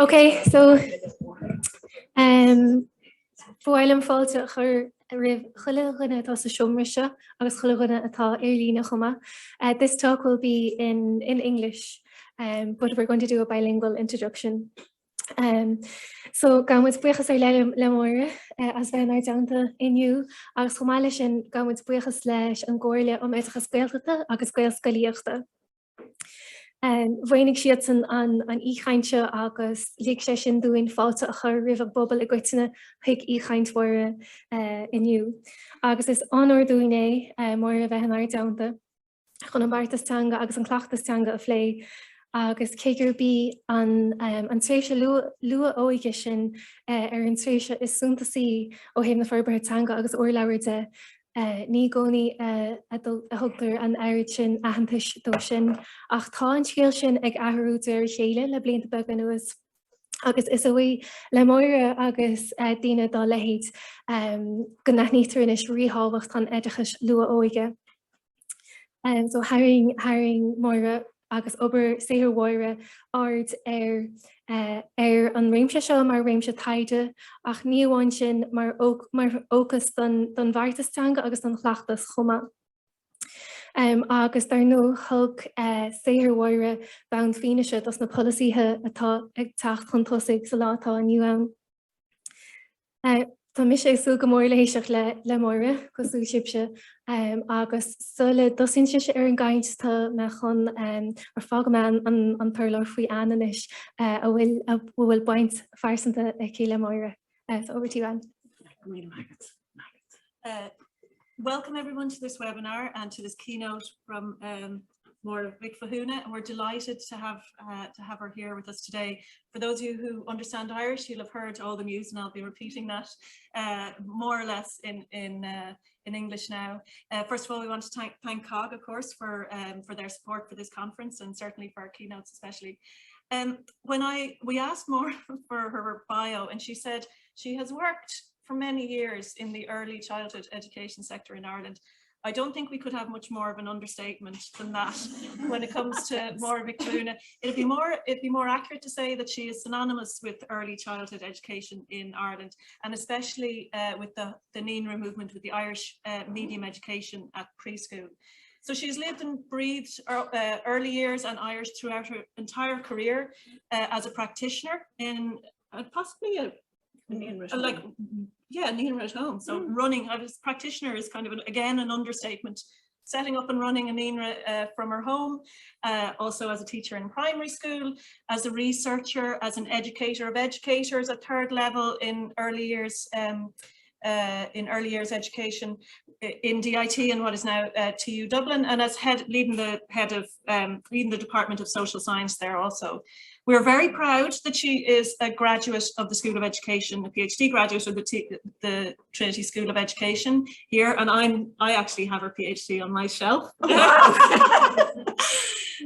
Okay, so bhfuilm fáilte chur rih chuile rinne atá sa siomraise agus chuile rinne atá ar líne chuma. This talk will be in English, but we're going to do a bilingual introduction. So gamut buchas ar le Máire as bheith ar deanta inniu agus chomáile sin gamut buchas leis an ggóirle éitichas Gaeltachta agus Gael Scolaíochta. Bhainnig siad an íchainte agus líag sé sin dúin fáilte a chur rih bobbal I gcuiteanna chuig íchaint mhóra inniu. Agus is anóir dúin Máire bheith ar deanta chun an bartastanga agus an clachtastanga a phlé. Agus cégur bí an tréise lua óige sin ar an tréise is súnta sí ó héim na forbartanga agus orlair de ní gcónaí a thugtar an aird sin ahantais dó sin ach tá an scéal sin ag ahrútar chéile le blianta beag nuas. Agus is a bhí le Máire agus daoine dá lehéid go nachnítar inis ríáhacht an éitichas lua óige. So haing Máire agus ober séhir mhóire ard ar an réimse seo mar réimse taide ach ní amháin sin mar ógus don bhartastanga agus don chleachtas chuma. Agus dar nó thug séhir mhóire bean fineise as na policíthe atá ag teacht chun tosaigh sa látá aniu ann. Tá mis sé sú go mór leiseach le Máire cosú sibse agus sulle dosin se ar an gaiint tá me chun ar fág me an perlár faoi ananis a bhfuil baint farsanta céile Máire. So over to you, Anne. Welcome everyone to this webinar and to this keynote from Máire Mhic Mhathúna, and we're delighted to have her here with us today. For those of you who understand Irish, you'll have heard all the news, and I'll be repeating that more or less in English now. First of all, we want to thank COG, of course, for their support for this conference, and certainly for our keynotes especially. When we asked Máire for her bio, and she said she has worked for many years in the early childhood education sector in Ireland. I don't think we could have much more of an understatement than that when it comes to Máire Mhic Mhathúna. It'd be more accurate to say that she is synonymous with early childhood education in Ireland, and especially with the NCCA movement, with the Irish medium education at preschool. So she's lived and breathed early years and Irish throughout her entire career as a practitioner in possibly a NCCA at home. So running as a practitioner is kind of again an understatement. Setting up and running a NCCA from her home, also as a teacher in primary school, as a researcher, as an educator of educators at third level in early years education in DIT and what is now TU Dublin, and as leading the Department of Social Science there also. We're very proud that she is a graduate of the School of Education, a PhD graduate of the Trinity School of Education here, and I actually have her PhD on my shelf.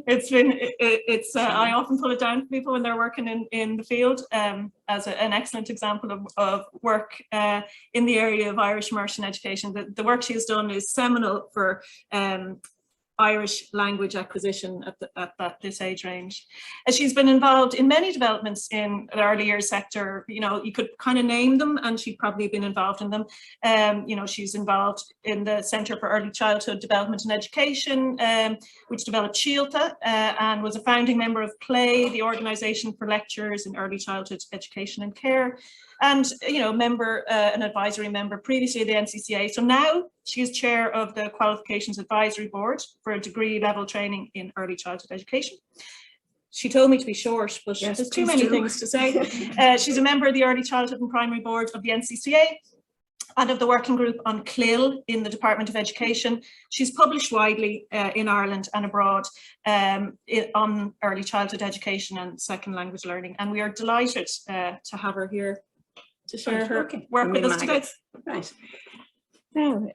I often pull it down for people when they're working in the field as an excellent example of work in the area of Irish immersion education. The work she has done is seminal for Irish language acquisition at this age range. She's been involved in many developments in the early years sector. You know, you could kind of name them, and she'd probably been involved in them. You know, she's involved in the Centre for Early Childhood Development and Education, which developed Gaeltacht, and was a founding member of PLAY, the organisation for lectures in early childhood education and care. And, you know, an advisory member previously of the NCCA. So now she is chair of the Qualifications Advisory Board for a degree level training in early childhood education. She told me to be short, but yes, there's too many things to say. She's a member of the Early Childhood and Primary Board of the NCCA and of the working group on CLIL in the Department of Education. She's published widely in Ireland and abroad on early childhood education and second language learning. And we are delighted to have her here to share her work with us today. Right. Now,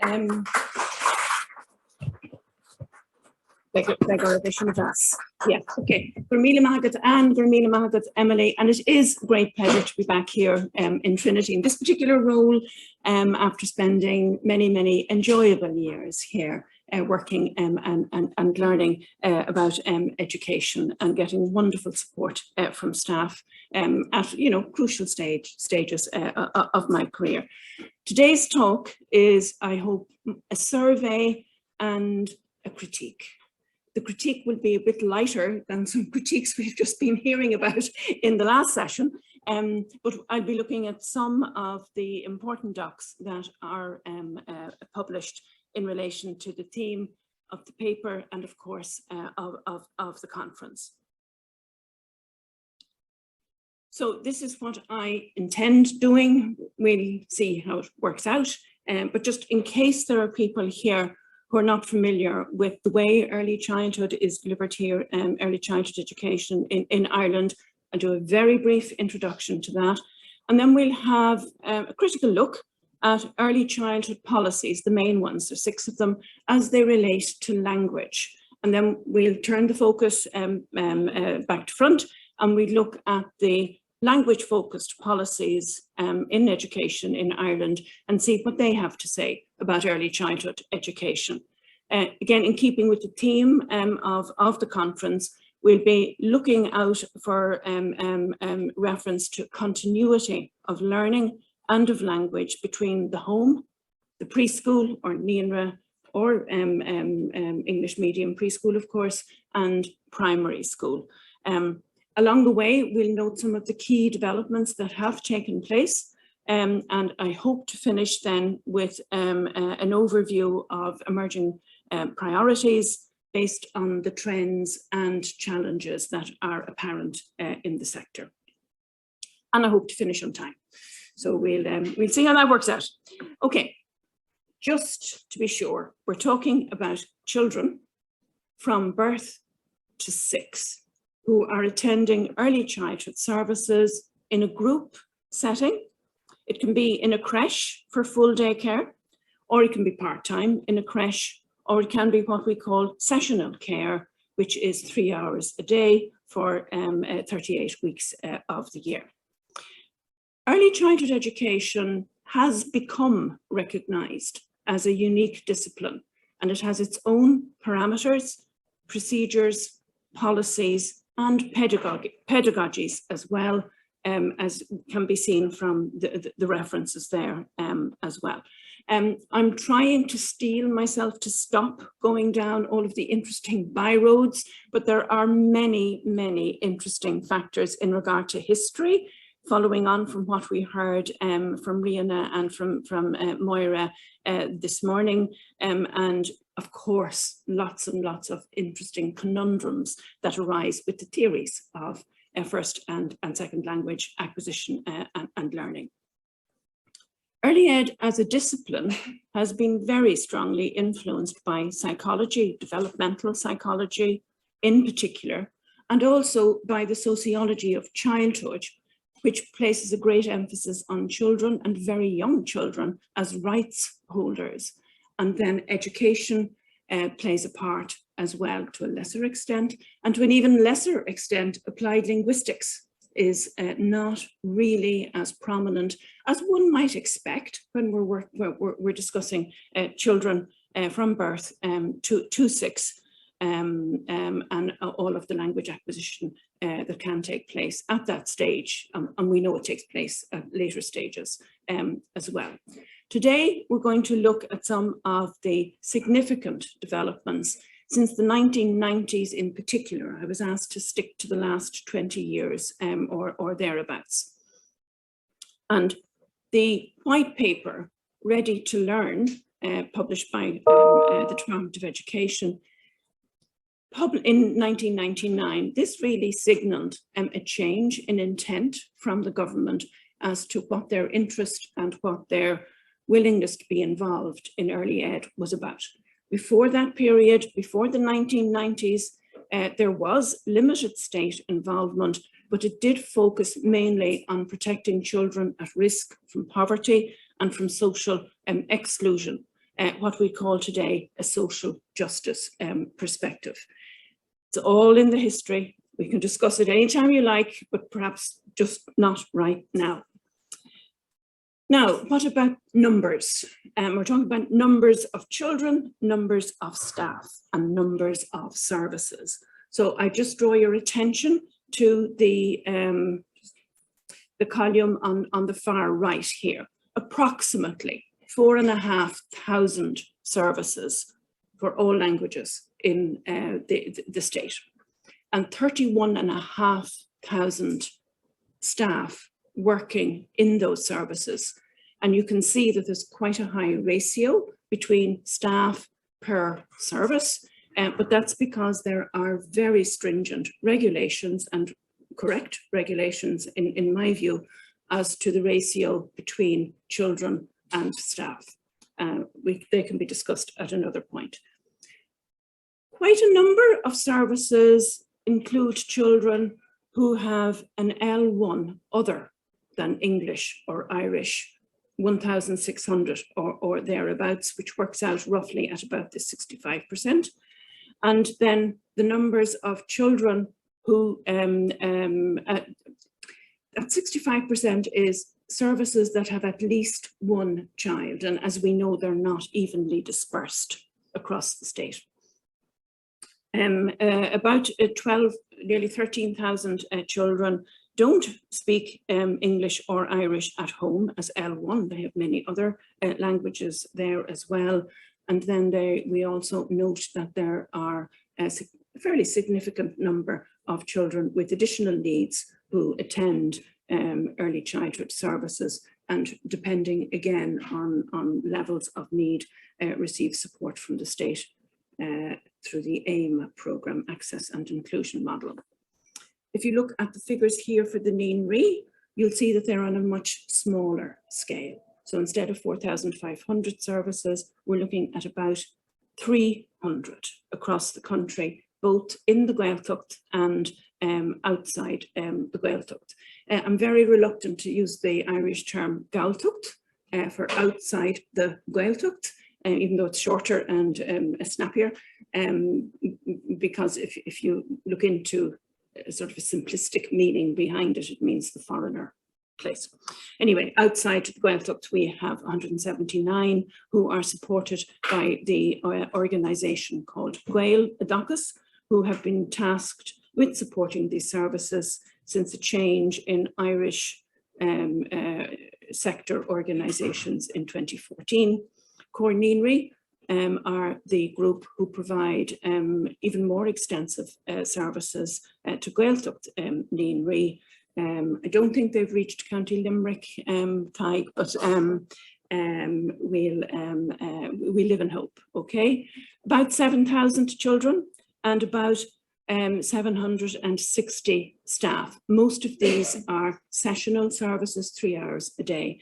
yeah, okay. Máire Mhic and Máire Mhic Emily, and it is a great pleasure to be back here in Trinity in this particular role after spending many enjoyable years here working and learning about education and getting wonderful support from staff at crucial stages of my career. Today's talk is, I hope, a survey and a critique. The critique will be a bit lighter than some critiques we've just been hearing about in the last session, but I'll be looking at some of the important docs that are published in relation to the theme of the paper and, of course, of the conference. So this is what I intend doing. We'll see how it works out, but just in case there are people here who are not familiar with the way early childhood is delivered here, early childhood education in Ireland, I'll do a very brief introduction to that. And then we'll have a critical look at early childhood policies, the main ones, there's 6 of them, as they relate to language. And then we'll turn the focus back to front, and we look at the language-focused policies in education in Ireland and see what they have to say about early childhood education. Again, in keeping with the theme of the conference, we'll be looking out for reference to continuity of learning and of language between the home, the preschool or NINRA, or English medium preschool, of course, and primary school. Along the way, we'll note some of the key developments that have taken place, and I hope to finish then with an overview of emerging priorities based on the trends and challenges that are apparent in the sector. And I hope to finish on time. So we'll see how that works out. Okay, just to be sure, we're talking about children from birth to 6 who are attending early childhood services in a group setting. It can be in a creche for full day care, or it can be part-time in a creche, or it can be what we call sessional care, which is 3 hours a day for 38 weeks of the year. Early childhood education has become recognised as a unique discipline, and it has its own parameters, procedures, policies, and pedagogies as well, as can be seen from the references there as well. I'm trying to steel myself to stop going down all of the interesting byroads, but there are many, many interesting factors in regard to history, following on from what we heard from Rihanna and from Máire this morning, and of course, lots and lots of interesting conundrums that arise with the theories of first and second language acquisition and learning. Early ed as a discipline has been very strongly influenced by psychology, developmental psychology in particular, and also by the sociology of childhood, which places a great emphasis on children and very young children as rights holders. And then education plays a part as well to a lesser extent, and to an even lesser extent, applied linguistics is not really as prominent as one might expect when we're discussing children from birth to 6 and all of the language acquisition that can take place at that stage, and we know it takes place at later stages as well. Today, we're going to look at some of the significant developments since the 1990s in particular. I was asked to stick to the last 20 years or thereabouts. And the white paper, Ready to Learn, published by the Department of Education, in 1999, this really signalled a change in intent from the government as to what their interest and what their willingness to be involved in early ed was about. Before that period, before the 1990s, there was limited state involvement, but it did focus mainly on protecting children at risk from poverty and from social exclusion, what we call today a social justice perspective. It's all in the history. We can discuss it anytime you like, but perhaps just not right now. Now, what about numbers? We're talking about numbers of children, numbers of staff, and numbers of services. So I just draw your attention to the column on the far right here. Approximately 4,500 services for all languages in the state, and 31,500 staff working in those services. And you can see that there's quite a high ratio between staff per service, but that's because there are very stringent regulations and correct regulations, in my view, as to the ratio between children and staff. They can be discussed at another point. Quite a number of services include children who have an L1 other than English or Irish, 1,600 or thereabouts, which works out roughly at about the 65%. And then the numbers of children who, that 65% is services that have at least one child. And as we know, they're not evenly dispersed across the state. About 12, nearly 13,000 children don't speak English or Irish at home as L1. They have many other languages there as well. And then we also note that there are a fairly significant number of children with additional needs who attend early childhood services, and depending again on levels of need, receive support from the state through the AIM programme, Access and Inclusion Model. If you look at the figures here for the Neen-Ri, you'll see that they're on a much smaller scale. So instead of 4,500 services, we're looking at about 300 across the country, both in the Gaeltacht and outside the Gaeltacht. I'm very reluctant to use the Irish term Gaeltacht for outside the Gaeltacht, even though it's shorter and snappier, because if you look into a sort of a simplistic meaning behind it, it means the foreigner place. Anyway, outside the Gaeltacht, we have 179 who are supported by the organisation called Gaeltacht, who have been tasked with supporting these services since a change in Irish sector organisations in 2014. Core Neen-Ri are the group who provide even more extensive services to Gaeltacht Neen-Ri. I don't think they've reached County Limerick, Tadhg, but we live in hope, okay? About 7,000 children and about 760 staff. Most of these are sessional services, 3 hours a day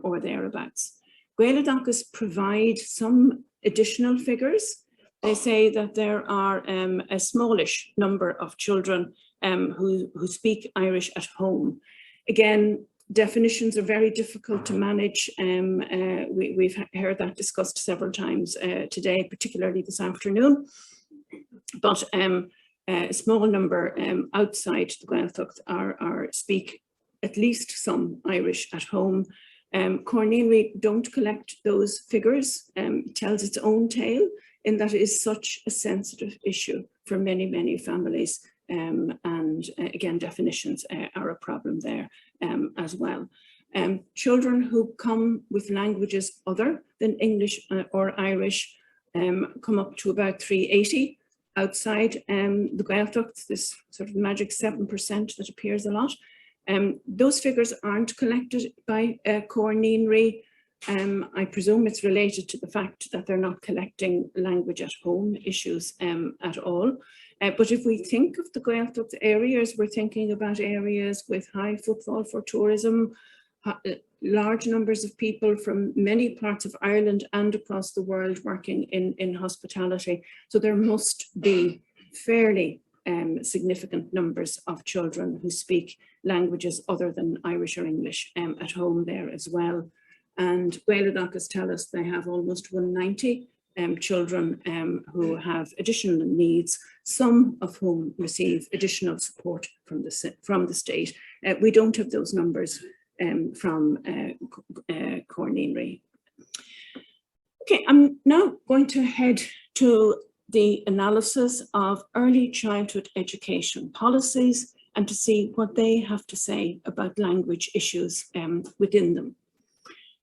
or thereabouts. Gaeltacht provide some additional figures. They say that there are a smallish number of children who speak Irish at home. Again, definitions are very difficult to manage. We've heard that discussed several times today, particularly this afternoon. But a small number outside the Gaeltacht speak at least some Irish at home. Core Neen-Ri don't collect those figures. It tells its own tale in that it is such a sensitive issue for many, many families. And again, definitions are a problem there as well. Children who come with languages other than English or Irish come up to about 380 outside the Gaeltacht, this sort of magic 7% that appears a lot. Those figures aren't collected by Core Neen-Ri. I presume it's related to the fact that they're not collecting language at home issues at all. But if we think of the Gaeltacht areas, we're thinking about areas with high footfall for tourism, large numbers of people from many parts of Ireland and across the world working in hospitality. So there must be fairly significant numbers of children who speak languages other than Irish or English at home there as well. And Gaeltacht tell us they have almost 190 children who have additional needs, some of whom receive additional support from the state. We don't have those numbers from Corneenry. Okay, I'm now going to head to the analysis of early childhood education policies and to see what they have to say about language issues within them.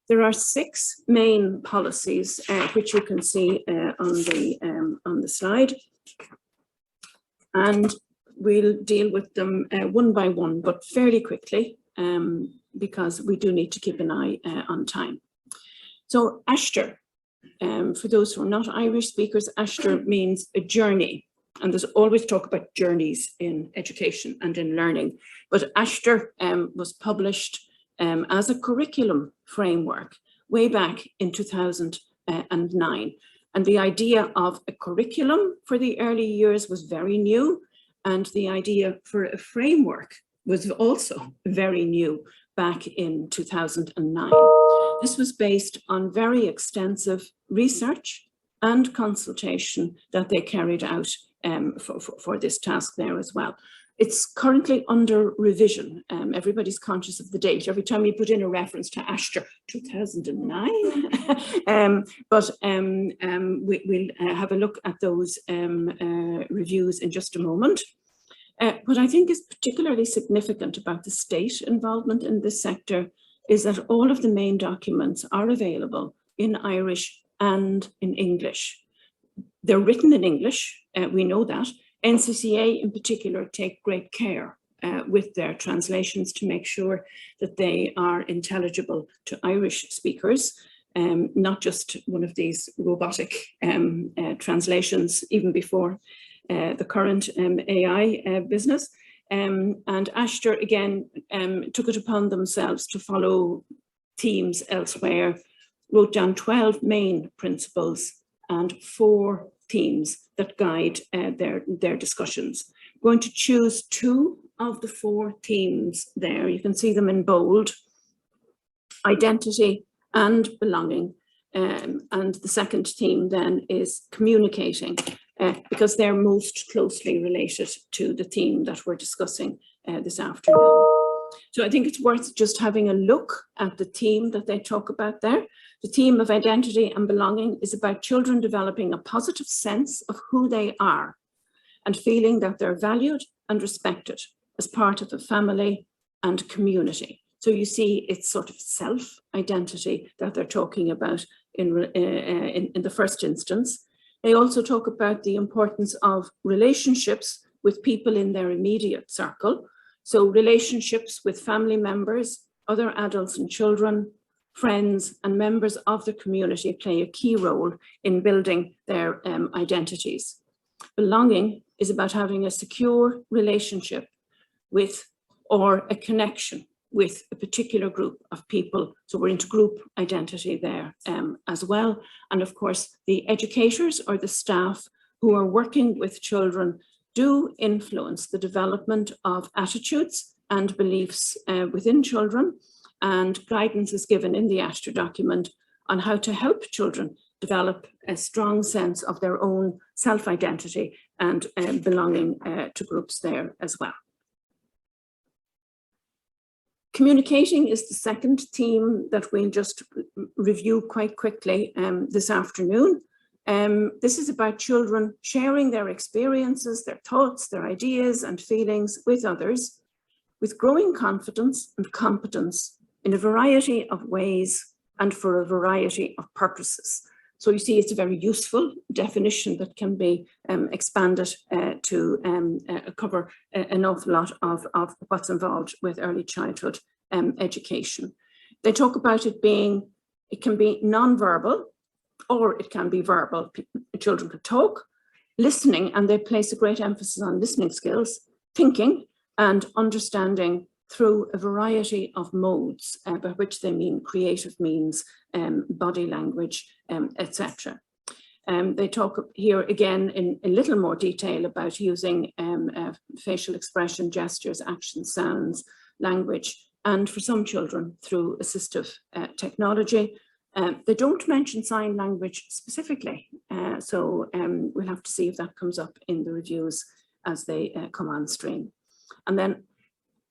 There are 6 main policies, which you can see on the slide, and we'll deal with them one by one, but fairly quickly, because we do need to keep an eye on time. So Aistear, for those who are not Irish speakers, Aistear means a journey, and there's always talk about journeys in education and in learning, but Aistear was published as a curriculum framework way back in 2009. And the idea of a curriculum for the early years was very new, and the idea for a framework was also very new back in 2009. This was based on very extensive research and consultation that they carried out for this task there as well. It's currently under revision. Everybody's conscious of the date. Every time you put in a reference to Aistear, 2009. But we'll have a look at those reviews in just a moment. What I think is particularly significant about the state involvement in this sector is that all of the main documents are available in Irish and in English. They're written in English, we know that. NCCA in particular take great care with their translations to make sure that they are intelligible to Irish speakers, not just one of these robotic translations even before the current AI business. And Aistear again took it upon themselves to follow themes elsewhere, wrote down 12 main principles and 4 themes that guide their discussions. I'm going to choose 2 of the 4 themes there. You can see them in bold: identity and belonging. And the second theme then is communicating, because they're most closely related to the theme that we're discussing this afternoon. So I think it's worth just having a look at the theme that they talk about there. The theme of identity and belonging is about children developing a positive sense of who they are and feeling that they're valued and respected as part of a family and community. So you see, it's sort of self-identity that they're talking about in the first instance. They also talk about the importance of relationships with people in their immediate circle. So relationships with family members, other adults and children, friends and members of the community play a key role in building their identities. Belonging is about having a secure relationship with or a connection with a particular group of people. So we're into group identity there as well. And of course, the educators or the staff who are working with children do influence the development of attitudes and beliefs within children, and guidance is given in the Aistear document on how to help children develop a strong sense of their own self-identity and belonging to groups there as well. Communicating is the second theme that we'll just review quite quickly this afternoon. This is about children sharing their experiences, their thoughts, their ideas and feelings with others, with growing confidence and competence in a variety of ways and for a variety of purposes. So you see, it's a very useful definition that can be expanded to cover an awful lot of what's involved with early childhood education. They talk about it can be non-verbal or it can be verbal. Children can talk, listening, and they place a great emphasis on listening skills, thinking and understanding through a variety of modes, by which they mean creative means, body language, etc. They talk here again in a little more detail about using facial expression, gestures, actions, sounds, language, and for some children through assistive technology. They don't mention sign language specifically, so we'll have to see if that comes up in the reviews as they come on stream. And then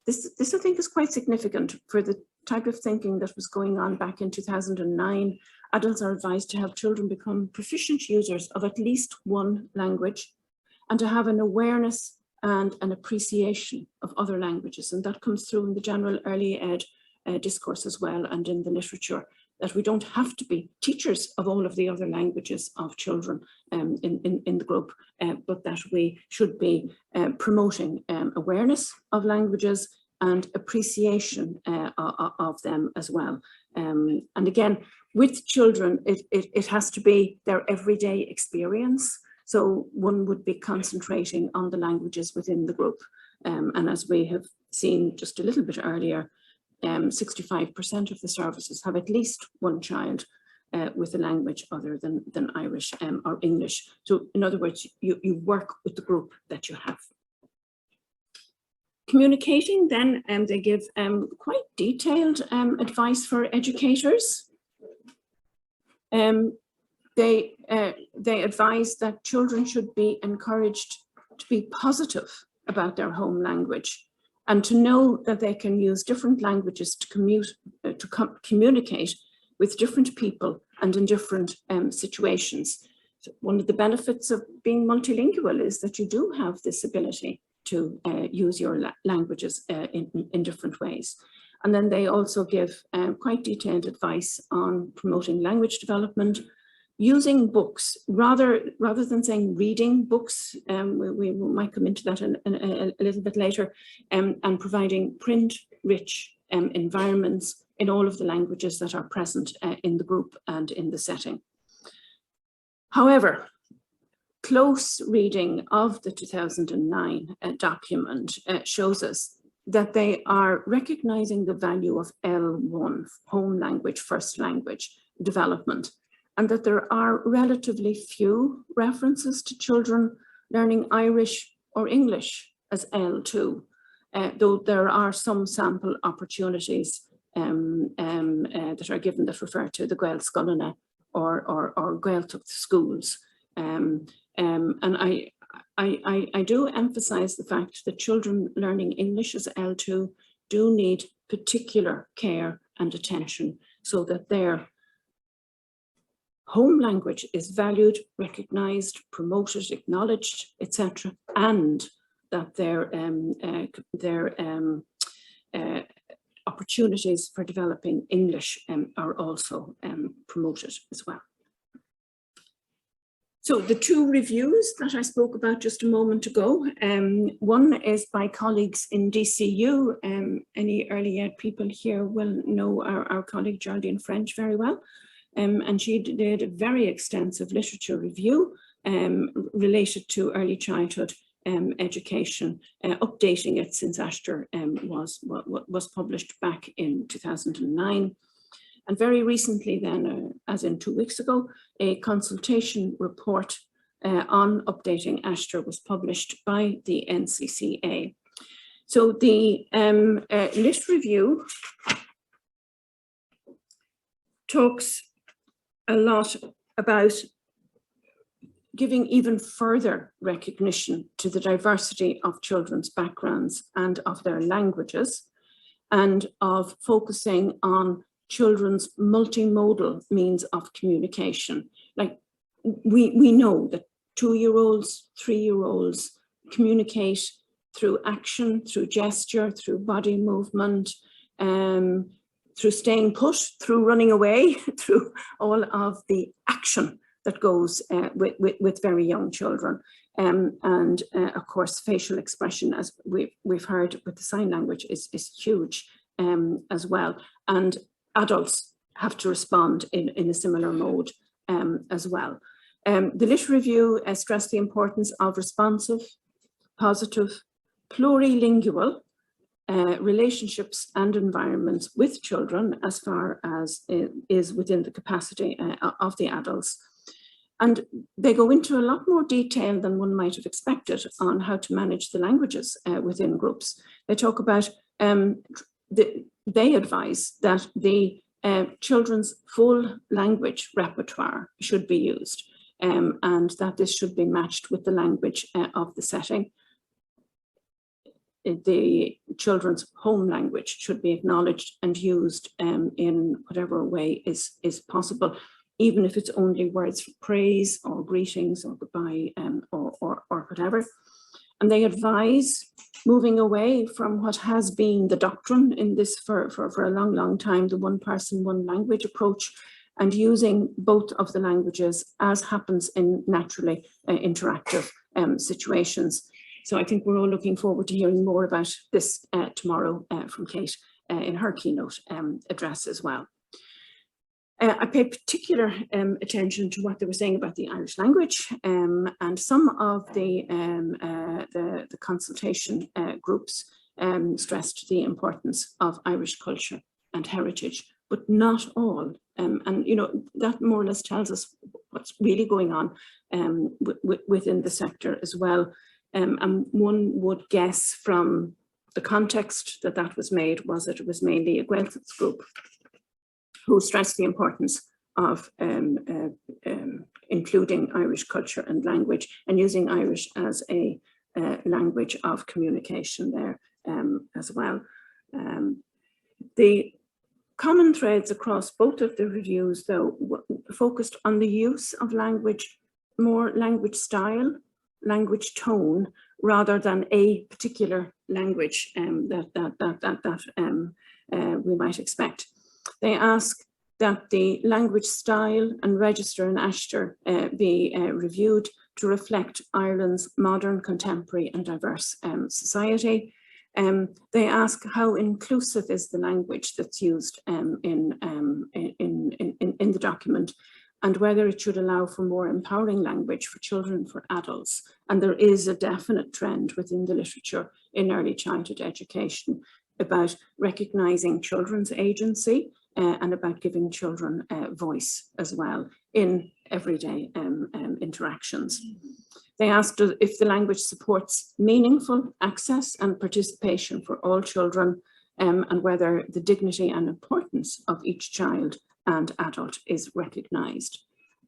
this I think is quite significant for the type of thinking that was going on back in 2009, adults are advised to help children become proficient users of at least one language and to have an awareness and an appreciation of other languages. And that comes through in the general early ed discourse as well, and in the literature, that we don't have to be teachers of all of the other languages of children in the group, but that we should be promoting awareness of languages and appreciation of them as well. And again, with children, it has to be their everyday experience. So one would be concentrating on the languages within the group. And as we have seen just a little bit earlier, 65% of the services have at least one child with a language other than Irish or English. So in other words, you work with the group that you have. Communicating then, they give quite detailed advice for educators. They advise that children should be encouraged to be positive about their home language and to know that they can use different languages to communicate with different people and in different situations. So one of the benefits of being multilingual is that you do have this ability to use your languages in different ways. And then they also give quite detailed advice on promoting language development, using books rather than saying reading books. We might come into that a little bit later, and providing print-rich environments in all of the languages that are present in the group and in the setting. However, close reading of the 2009 document shows us that they are recognizing the value of L1, home language, first language development, and that there are relatively few references to children learning Irish or English as L2, though there are some sample opportunities that are given that refer to the Gaeltacht or Gaeltacht schools. And I do emphasize the fact that children learning English as L2 do need particular care and attention so that their home language is valued, recognized, promoted, acknowledged, etc., and that their opportunities for developing English are also promoted as well. So the two reviews that I spoke about just a moment ago, one is by colleagues in DCU. Any early ed people here will know our colleague Geraldine French very well. And she did a very extensive literature review related to early childhood education, updating it since Aistear was published back in 2009. And very recently then, as in 2 weeks ago, a consultation report on updating Aistear was published by the NCCA. So the lit review talks a lot about giving even further recognition to the diversity of children's backgrounds and of their languages, and of focusing on children's multimodal means of communication. Like we know that 2-year-olds, 3-year-olds communicate through action, through gesture, through body movement, through staying put, through running away, through all of the action that goes with very young children. And of course, facial expression, as we've heard with the sign language, is huge as well. And adults have to respond in a similar mode as well. The lit review stressed the importance of responsive, positive, plurilingual relationships and environments with children as far as is within the capacity of the adults. And they go into a lot more detail than one might have expected on how to manage the languages within groups. They talk about, they advise that the children's full language repertoire should be used, and that this should be matched with the language of the setting. the children's home language should be acknowledged and used in whatever way is possible, even if it's only words for praise or greetings or goodbye or whatever. And they advise moving away from what has been the doctrine in this for a long, long time, the one person, one language approach, and using both of the languages as happens in naturally interactive situations. So I think we're all looking forward to hearing more about this tomorrow from Kate in her keynote address as well. I paid particular attention to what they were saying about the Irish language, and some of the consultation groups stressed the importance of Irish culture and heritage, but not all. And you know, that more or less tells us what's really going on within the sector as well. And one would guess from the context that that was made was that it was mainly a Gaeltacht group who stressed the importance of including Irish culture and language and using Irish as a language of communication there as well. The common threads across both of the reviews, though, focused on the use of language, more language style, language tone, rather than a particular language that we might expect. They ask that the language style and register in Aistear be reviewed to reflect Ireland's modern, contemporary and diverse society. They ask how inclusive is the language that's used in the document, and whether it should allow for more empowering language for children, for adults. And there is a definite trend within the literature in early childhood education about recognising children's agency and about giving children voice as well in everyday interactions. They asked if the language supports meaningful access and participation for all children, and whether the dignity and importance of each child and adult is recognised.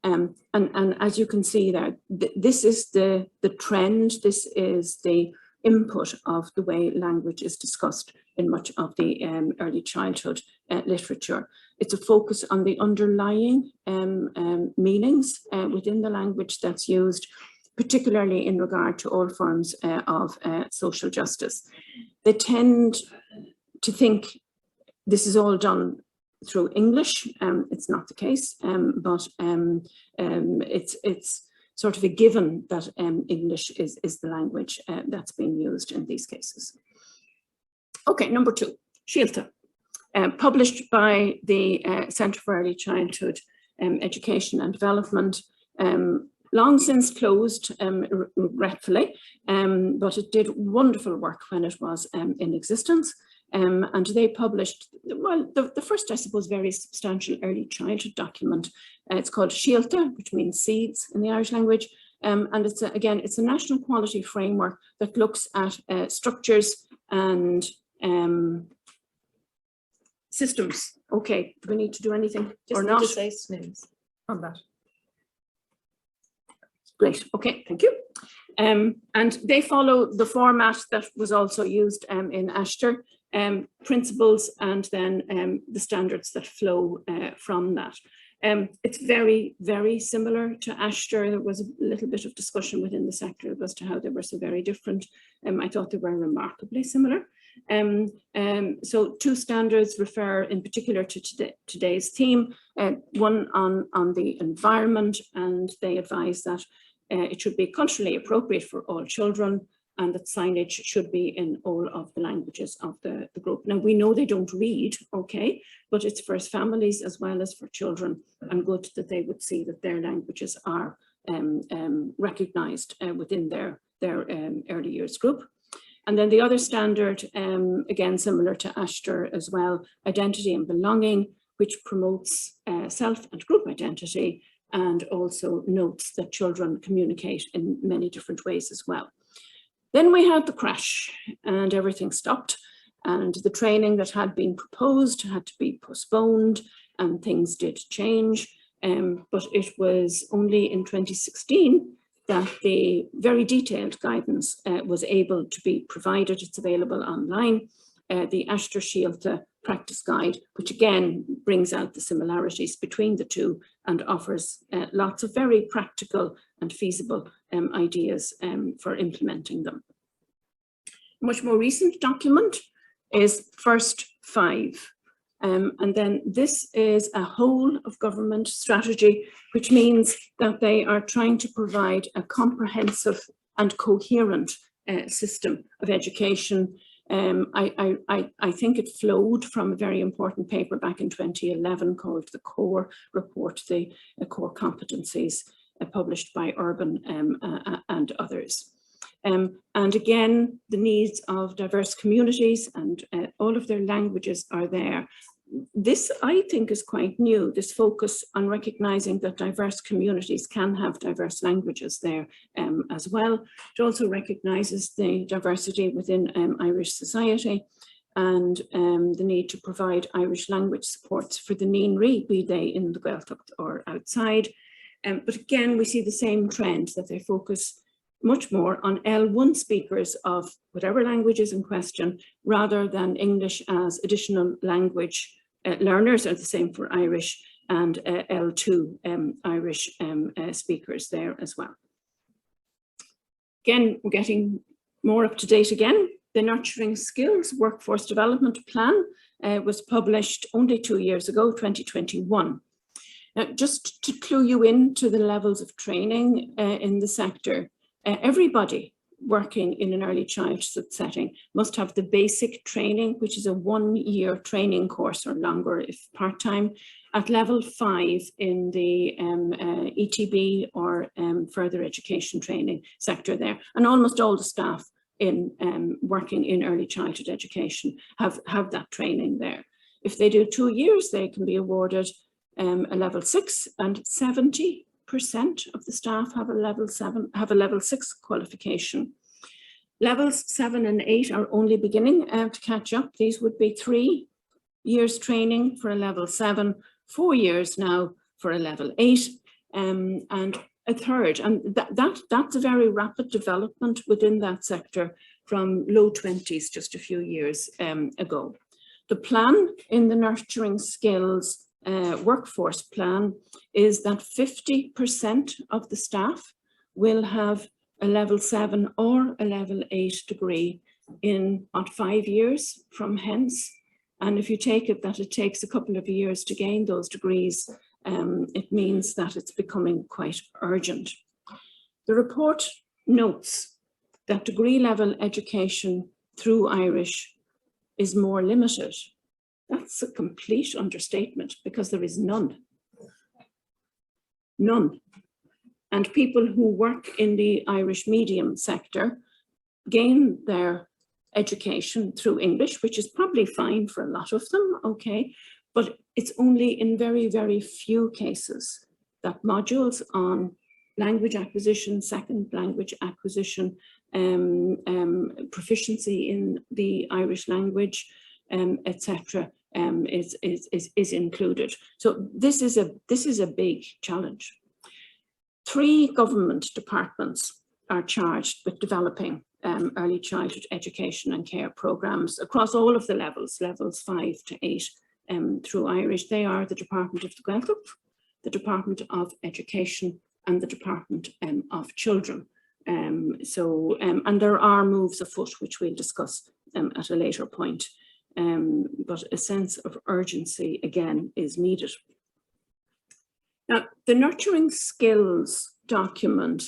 And as you can see there, this is the trend, this is the input of the way language is discussed in much of the early childhood literature. It's a focus on the underlying meanings within the language that's used, particularly in regard to all forms of social justice. They tend to think this is all done through English. It's not the case, but it's sort of a given that English is the language that's being used in these cases. Okay, number 2, Síolta, published by the Centre for Early Childhood Education and Development, long since closed, regretfully, but it did wonderful work when it was in existence. And they published, well, the first, I suppose, very substantial early childhood document. It's called Síolta, which means seeds in the Irish language. And it's again, it's a national quality framework that looks at structures and systems. Okay, do we need to do anything or not? Just say snooze on that. Great, okay, thank you. And they follow the format that was also used in Aistear, principles and then the standards that flow from that. It's very, very similar to Aistear. There was a little bit of discussion within the sector as to how they were so very different. I thought they were remarkably similar. So 2 standards refer in particular to today's theme, one on the environment, and they advise that it should be culturally appropriate for all children, and that signage should be in all of the languages of the group. Now, we know they don't read, okay, but it's for families as well as for children, and good that they would see that their languages are recognised within their early years group. And then the other standard, again, similar to Aistear as well, identity and belonging, which promotes self and group identity, and also notes that children communicate in many different ways as well. Then we had the crash and everything stopped, and the training that had been proposed had to be postponed, and things did change. But it was only in 2016 that the very detailed guidance was able to be provided. It's available online. The Aistear practice guide, which again brings out the similarities between the two and offers lots of very practical and feasible ideas for implementing them. A much more recent document is First 5. And then this is a whole of government strategy, which means that they are trying to provide a comprehensive and coherent system of education. I think it flowed from a very important paper back in 2011 called the Core Report, the Core Competencies, published by Urban and others. And again, the needs of diverse communities and all of their languages are there. This, I think, is quite new, this focus on recognizing that diverse communities can have diverse languages there as well. It also recognizes the diversity within Irish society and the need to provide Irish language supports for the Nínrí, be they in the Gaeltacht or outside. But again, we see the same trend that they focus much more on L1 speakers of whatever language is in question, rather than English as additional language. Learners are the same for Irish and L2 Irish speakers there as well. Again, we're getting more up to date again. The Nurturing Skills Workforce Development Plan was published only 2 years ago, 2021. Now, just to clue you into the levels of training in the sector, everybody working in an early childhood setting must have the basic training, which is a 1-year training course or longer if part-time, at level 5 in the ETB or further education training sector there. And almost all the staff in working in early childhood education have that training there. If they do 2 years, they can be awarded a level 6, and 70% of the staff have a level 6 qualification. Levels 7 and 8 are only beginning to catch up. These would be 3 years training for a level 7, 4 years now for a level 8, and a third. And that's a very rapid development within that sector from low 20s just a few years ago. The plan in the Nurturing Skills workforce plan is that 50% of the staff will have a level 7 or a level 8 degree in 5 years from hence. And if you take it that it takes a couple of years to gain those degrees, it means that it's becoming quite urgent. The report notes that degree level education through Irish is more limited. That's a complete understatement, because there is none. None. And people who work in the Irish medium sector gain their education through English, which is probably fine for a lot of them, okay, but it's only in very, very few cases that modules on language acquisition, second language acquisition, proficiency in the Irish language, etc., is included. So this is a big challenge. 3 government departments are charged with developing early childhood education and care programs across all of the levels 5 to 8 through Irish. They are the Department of the Gaeltacht, the Department of Education, and the Department of Children. And there are moves afoot, which we'll discuss at a later point. But a sense of urgency again is needed. Now, the Nurturing Skills document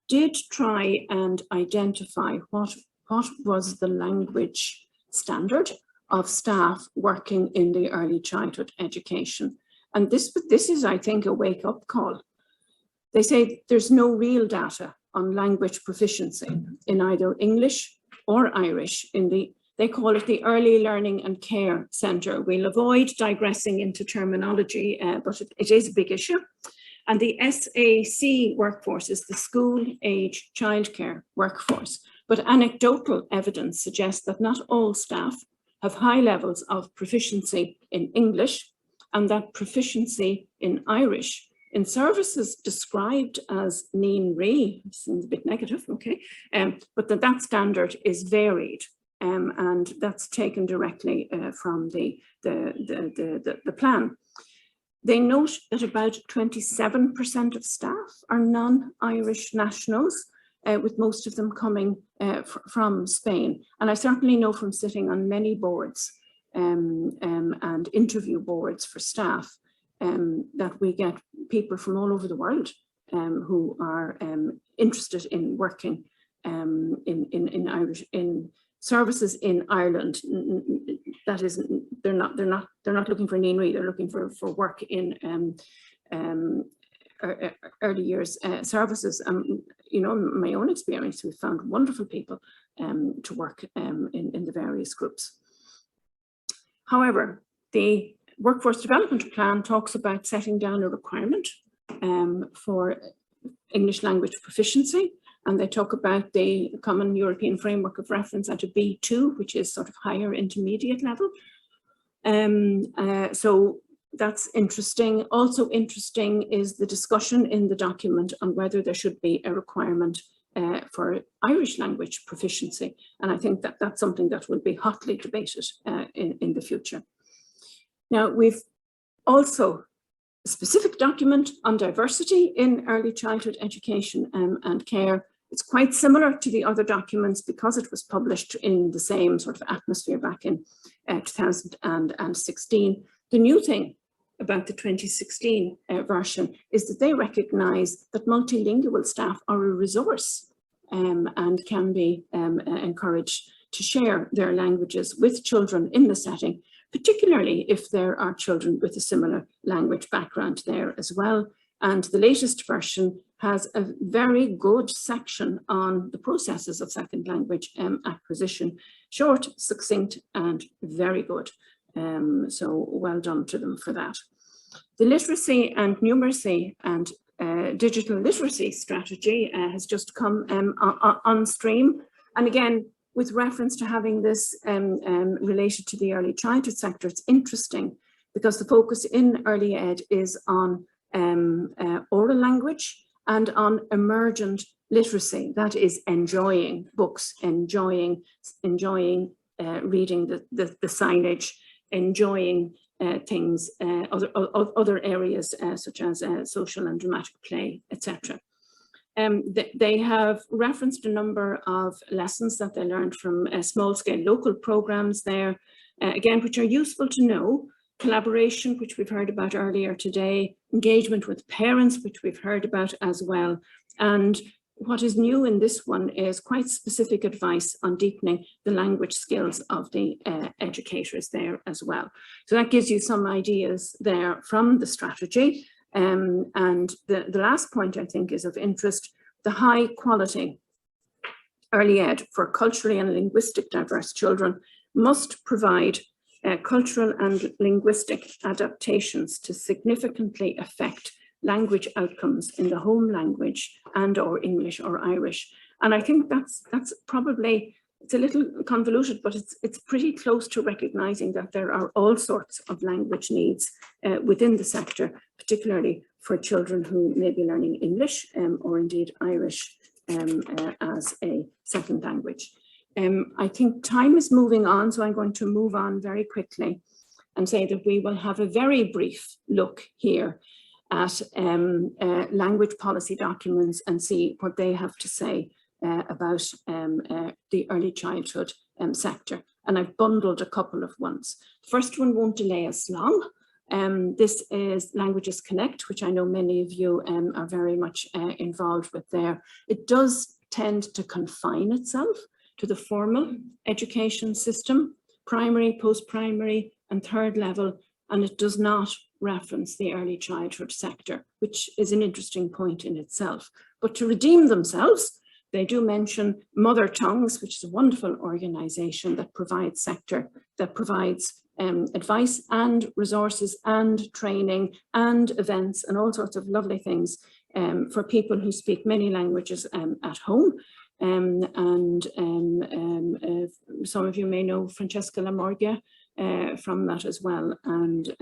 did try and identify what was the language standard of staff working in the early childhood education. And this is, I think, a wake-up call. They say there's no real data on language proficiency in either English or Irish in the, they call it the Early Learning and Care Centre. We'll avoid digressing into terminology, but it is a big issue. And the SAC workforce is the school age childcare workforce. But anecdotal evidence suggests that not all staff have high levels of proficiency in English, and that proficiency in Irish in services described as Nín Rí, seems a bit negative, okay, but that standard is varied, and that's taken directly from the plan. They note that about 27% of staff are non-Irish nationals, with most of them coming from Spain. And I certainly know from sitting on many boards and interview boards for staff that we get people from all over the world who are interested in working in services in Ireland. That is, they're not looking for Nín Rí, they're looking for work in early years services. You know, in my own experience, we've found wonderful people to work in the various groups. However, the Workforce Development Plan talks about setting down a requirement for English language proficiency, and they talk about the Common European Framework of Reference at a B2, which is sort of higher intermediate level. So that's interesting. Also interesting is the discussion in the document on whether there should be a requirement for Irish language proficiency. And I think that that's something that will be hotly debated in the future. Now, we've also a specific document on diversity in early childhood education and care. It's quite similar to the other documents because it was published in the same sort of atmosphere back in 2016. The new thing about the 2016 version is that they recognise that multilingual staff are a resource and can be encouraged to share their languages with children in the setting, particularly if there are children with a similar language background there as well. And the latest version has a very good section on the processes of second language acquisition, short, succinct, and very good. So well done to them for that. The literacy and numeracy and digital literacy strategy has just come on stream. And again, with reference to having this related to the early childhood sector, it's interesting because the focus in early ed is on oral language and on emergent literacy. That is enjoying books, enjoying reading the signage, enjoying things, other areas such as social and dramatic play, etc. They have referenced a number of lessons that they learned from small-scale local programs there, again, which are useful to know. Collaboration, which we've heard about earlier today, engagement with parents, which we've heard about as well. And what is new in this one is quite specific advice on deepening the language skills of the educators there as well. So that gives you some ideas there from the strategy. And the last point I think is of interest, the high quality early ed for culturally and linguistic diverse children must provide cultural and linguistic adaptations to significantly affect language outcomes in the home language and or English or Irish. And I think that's probably, it's a little convoluted, but it's pretty close to recognizing that there are all sorts of language needs within the sector, particularly for children who may be learning English or indeed Irish as a second language. I think time is moving on, so I'm going to move on very quickly and say that we will have a very brief look here at language policy documents and see what they have to say about the early childhood sector. And I've bundled a couple of ones. First one won't delay us long. This is Languages Connect, which I know many of you are very much involved with there. It does tend to confine itself to the formal education system, primary, post-primary, and third level, and it does not reference the early childhood sector, which is an interesting point in itself. But to redeem themselves, they do mention Mother Tongues, which is a wonderful organisation that provides advice and resources and training and events and all sorts of lovely things for people who speak many languages at home. Some of you may know Francesca Lamorgia, from that as well. And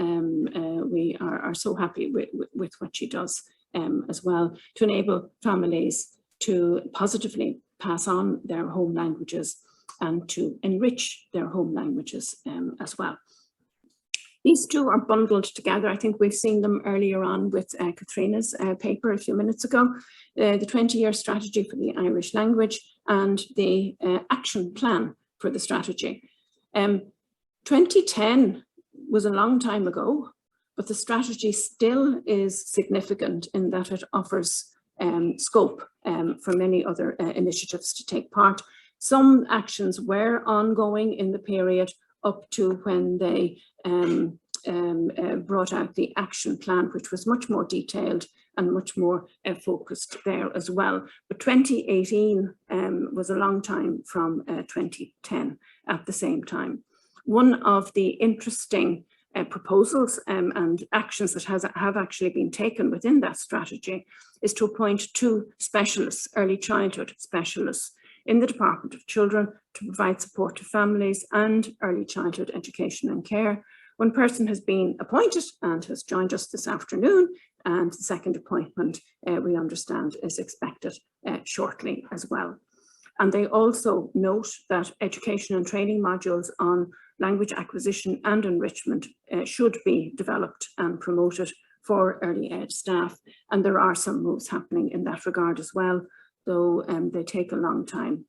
we are so happy with what she does as well, to enable families to positively pass on their home languages and to enrich their home languages as well. These two are bundled together. I think we've seen them earlier on with Katrina's paper a few minutes ago, the 20-year strategy for the Irish language and the action plan for the strategy. 2010 was a long time ago, but the strategy still is significant in that it offers scope for many other initiatives to take part. Some actions were ongoing in the period up to when they brought out the action plan, which was much more detailed and much more focused there as well. But 2018 was a long time from 2010 at the same time. One of the interesting proposals and actions that have actually been taken within that strategy is to appoint 2 specialists, early childhood specialists, in the Department of Children to provide support to families and early childhood education and care. One person has been appointed and has joined us this afternoon, and the second appointment, we understand, is expected shortly as well. And they also note that education and training modules on language acquisition and enrichment should be developed and promoted for early ed staff. And there are some moves happening in that regard as well, though they take a long time.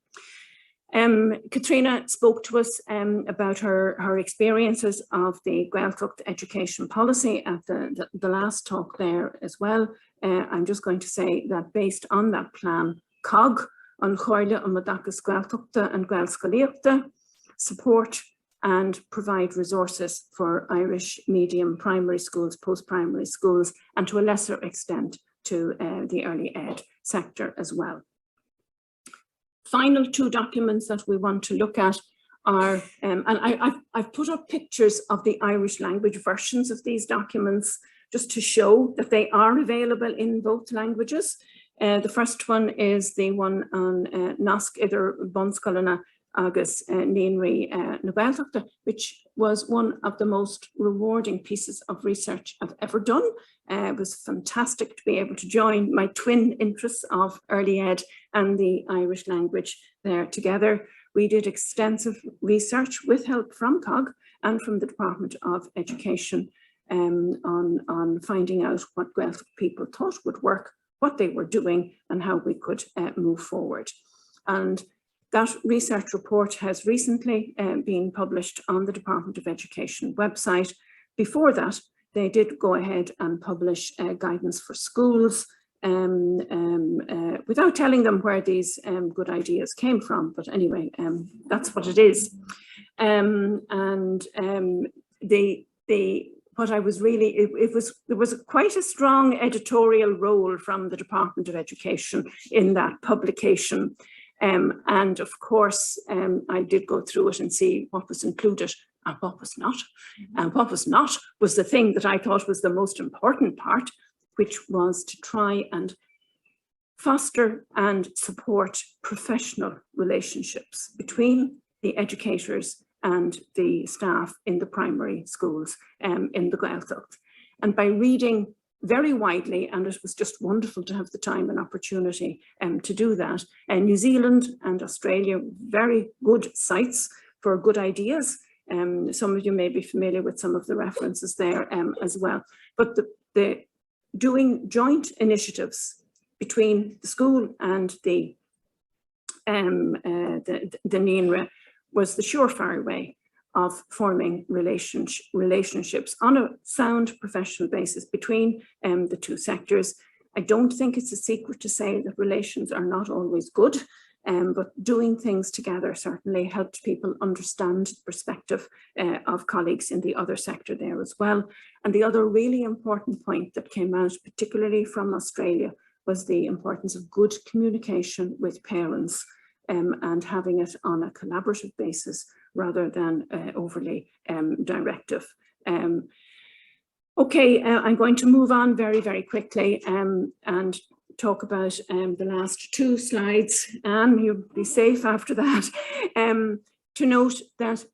Katrina spoke to us about her experiences of the Gaeltacht Education policy at the last talk there as well. I'm just going to say that based on that plan, COG, an Chomhairle an Modachas Gaeltachta and Gaelscoileachta, support and provide resources for Irish medium primary schools, post-primary schools, and to a lesser extent to the early ed sector as well. Final 2 documents that we want to look at are, and I've put up pictures of the Irish language versions of these documents just to show that they are available in both languages. The first one is the one on Nasc idir Bonscoilena agus Nianri na Gaeltachta, which was one of the most rewarding pieces of research I've ever done. It was fantastic to be able to join my twin interests of early ed and the Irish language there together. We did extensive research with help from COG and from the Department of Education on finding out what Gaeltacht people thought would work, what they were doing, and how we could move forward. And that research report has recently been published on the Department of Education website. Before that, they did go ahead and publish guidance for schools without telling them where these good ideas came from. But anyway, that's what it is. What I was really, there was quite a strong editorial role from the Department of Education in that publication. And of course, I did go through it and see what was included and what was not. And what was not was the thing that I thought was the most important part, which was to try and foster and support professional relationships between the educators and the staff in the primary schools in the Gaeltacht. And by reading very widely, and it was just wonderful to have the time and opportunity to do that. And New Zealand and Australia, very good sites for good ideas. Some of you may be familiar with some of the references there as well. But the doing joint initiatives between the school and the NINRA was the surefire way of forming relationships on a sound professional basis between the 2 sectors. I don't think it's a secret to say that relations are not always good, but doing things together certainly helped people understand the perspective of colleagues in the other sector there as well. And the other really important point that came out, particularly from Australia, was the importance of good communication with parents and having it on a collaborative basis rather than overly directive. Okay, I'm going to move on very, very quickly and talk about the last 2 slides. You'll be safe after that. To note that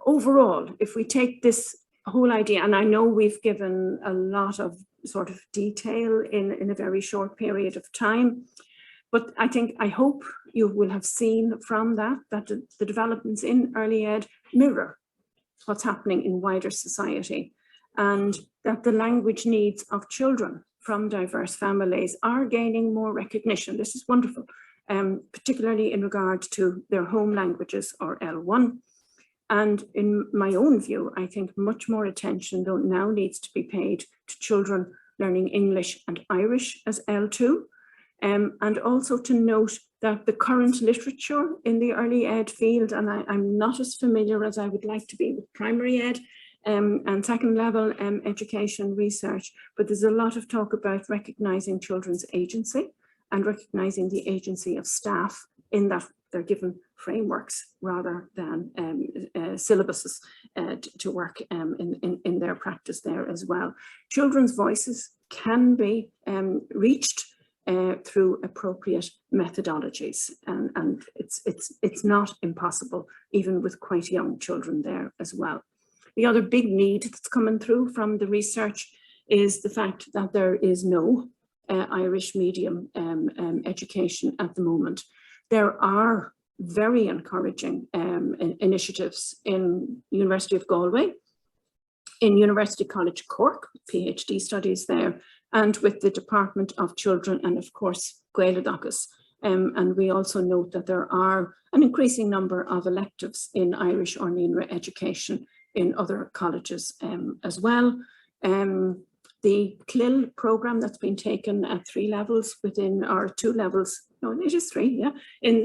overall, if we take this whole idea, and I know we've given a lot of sort of detail in a very short period of time, but I hope you will have seen from that the developments in early ed mirror what's happening in wider society, and that the language needs of children from diverse families are gaining more recognition. This is wonderful, particularly in regard to their home languages, or L1. And in my own view, I think much more attention now needs to be paid to children learning English and Irish as L2. And also to note that the current literature in the early ed field, and I'm not as familiar as I would like to be with primary ed and second level education research, but there's a lot of talk about recognising children's agency and recognising the agency of staff in that they're given frameworks rather than syllabuses to work in their practice there as well. Children's voices can be reached through appropriate methodologies, and it's not impossible even with quite young children there as well. The other big need that's coming through from the research is the fact that there is no Irish medium education at the moment. There are very encouraging initiatives in University of Galway, in University College Cork, PhD studies there, and with the Department of Children and of course Gaeltacht. And we also note that there are an increasing number of electives in Irish or Nínre education in other colleges as well. The CLIL programme that's been taken at 3 levels within, or 2 levels, no, it is 3, yeah,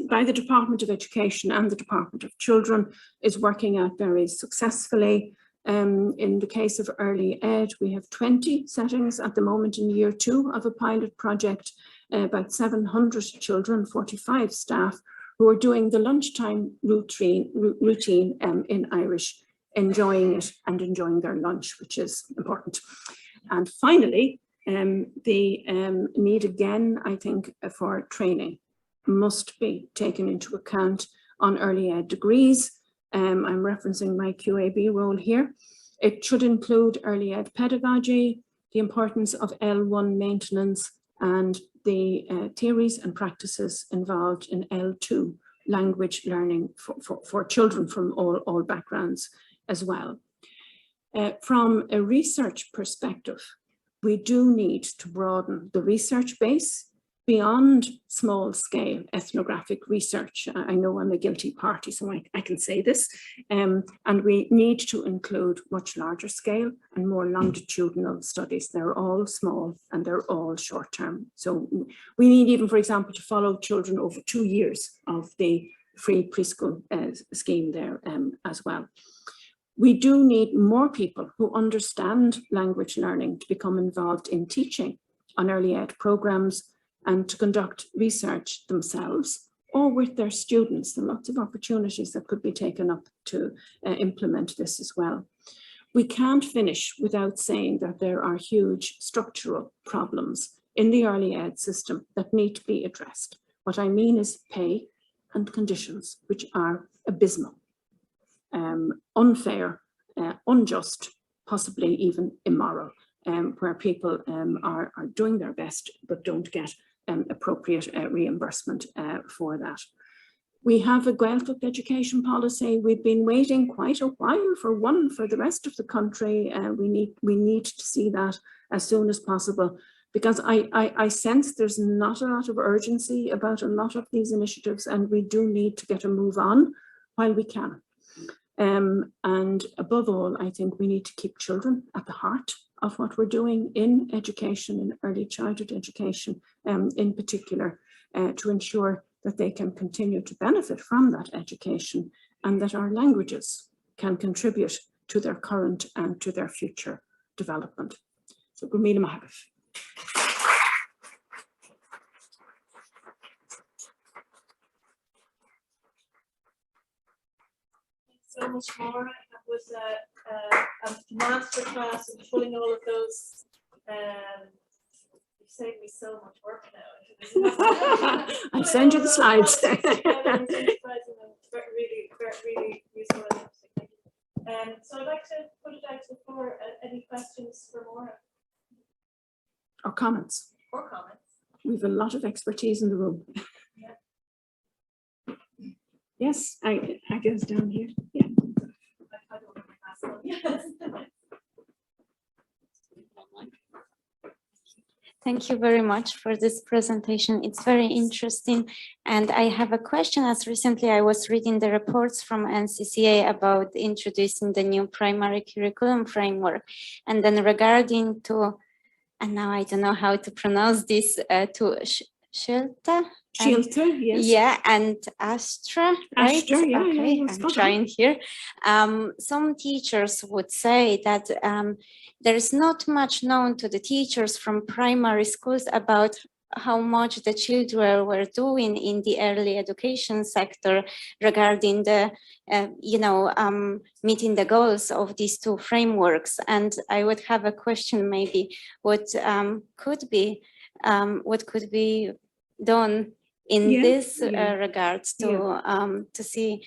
by the Department of Education and the Department of Children is working out very successfully. In the case of early ed, we have 20 settings at the moment in year 2 of a pilot project, about 700 children, 45 staff who are doing the lunchtime routine in Irish, enjoying it and enjoying their lunch, which is important. And finally, the need again, I think, for training must be taken into account on early ed degrees. I'm referencing my QAB role here. It should include early ed pedagogy, the importance of L1 maintenance, and the theories and practices involved in L2 language learning for children from all backgrounds as well. From a research perspective, we do need to broaden the research base beyond small scale ethnographic research. I know I'm a guilty party, so I can say this. And we need to include much larger scale and more longitudinal studies. They're all small and they're all short term. So we need even, for example, to follow children over 2 years of the free preschool scheme there as well. We do need more people who understand language learning to become involved in teaching on early ed programs and to conduct research themselves or with their students. There are lots of opportunities that could be taken up to implement this as well. We can't finish without saying that there are huge structural problems in the early ed system that need to be addressed. What I mean is pay and conditions, which are abysmal. Unfair, unjust, possibly even immoral, where people are doing their best but don't get appropriate reimbursement for that. We have a Gaeltacht education policy. We've been waiting quite a while for one for the rest of the country. We need to see that as soon as possible, because I sense there's not a lot of urgency about a lot of these initiatives, and we do need to get a move on while we can. And above all, I think we need to keep children at the heart of what we're doing in education, in early childhood education in particular, to ensure that they can continue to benefit from that education and that our languages can contribute to their current and to their future development. So, Máire Mhic. So much more. That was a masterclass in pulling all of those. You've saved me so much work now. I'll send you the slides. Really, really useful and interesting. Thank you. comments? Or comments? We've a lot of expertise in the room. Yeah. Yes, I guess down here. Yeah. I don't know my last one. Yes. Thank you very much for this presentation. It's very interesting. And I have a question, as recently I was reading the reports from NCCA about introducing the new primary curriculum framework. And then regarding to, and now I don't know how to pronounce this, to Shilta? Shilta, yes. Yeah, and Astra, right? Aistear, yeah, okay, yeah, I'm trying here. Some teachers would say that there is not much known to the teachers from primary schools about how much the children were doing in the early education sector regarding the, meeting the goals of these two frameworks. And I would have a question, maybe what could be done in this regards to see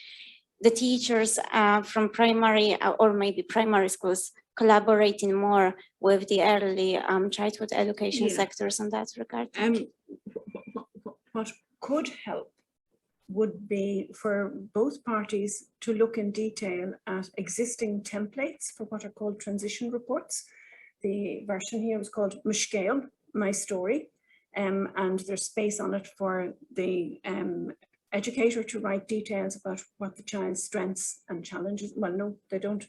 the teachers from primary or maybe primary schools collaborating more with the early childhood education sectors in that regard. What could help would be for both parties to look in detail at existing templates for what are called transition reports. The version here was called Mishkale, My Story. And there's space on it for the educator to write details about what the child's strengths and challenges. Well, no, they don't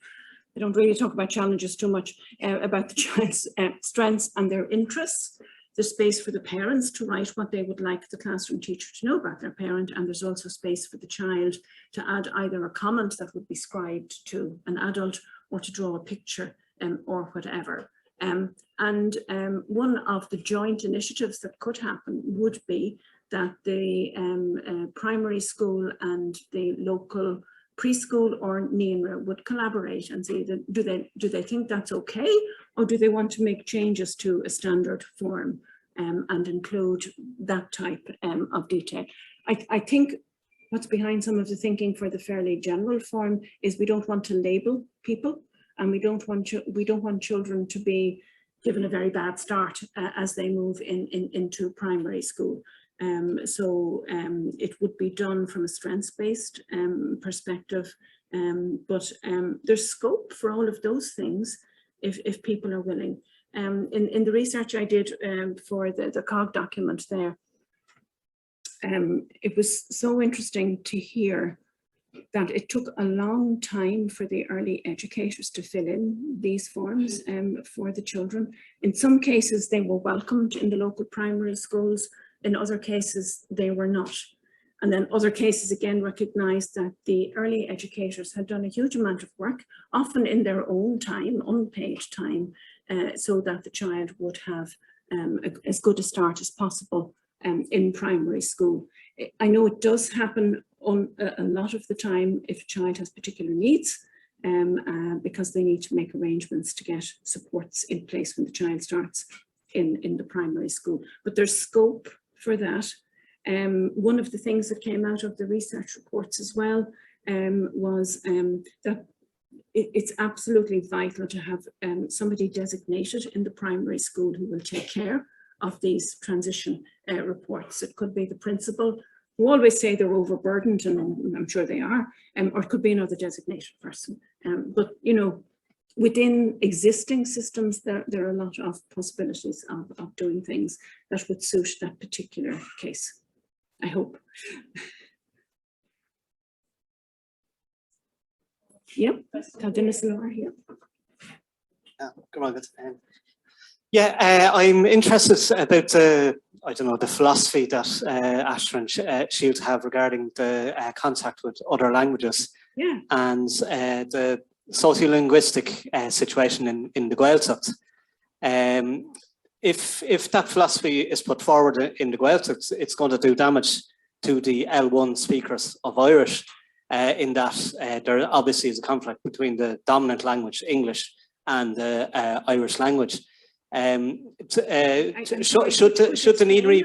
really talk about challenges too much, about the child's strengths and their interests. There's space for the parents to write what they would like the classroom teacher to know about their parent. And there's also space for the child to add either a comment that would be scribed to an adult or to draw a picture or whatever. One of the joint initiatives that could happen would be that the primary school and the local preschool or NENRA would collaborate and say that do they think that's okay, or do they want to make changes to a standard form and include that type of detail. I think what's behind some of the thinking for the fairly general form is we don't want to label people. And we don't want children to be given a very bad start as they move into primary school. It would be done from a strengths-based perspective, but there's scope for all of those things if people are willing. In the research I did for the COG document there, it was so interesting to hear that it took a long time for the early educators to fill in these forms for the children. In some cases, they were welcomed in the local primary schools. In other cases, they were not. And then other cases again recognized that the early educators had done a huge amount of work, often in their own time, unpaid time, so that the child would have as good a start as possible in primary school. I know it does happen on a lot of the time if a child has particular needs, because they need to make arrangements to get supports in place when the child starts in the primary school. But there's scope for that. One of the things that came out of the research reports as well was that it's absolutely vital to have somebody designated in the primary school who will take care of these transition reports. It could be the principal, who always say they're overburdened, and I'm sure they are, or it could be another designated person. But you know, within existing systems, there are a lot of possibilities of doing things that would suit that particular case, I hope. Yep, yeah. Yeah, I'm interested about I don't know, the philosophy that Aistear and Shield have regarding the contact with other languages, and the sociolinguistic situation in the Gaeltacht. If that philosophy is put forward in the Gaeltacht, it's going to do damage to the L1 speakers of Irish, in that there obviously is a conflict between the dominant language, English, and the Irish language. Should the Neenry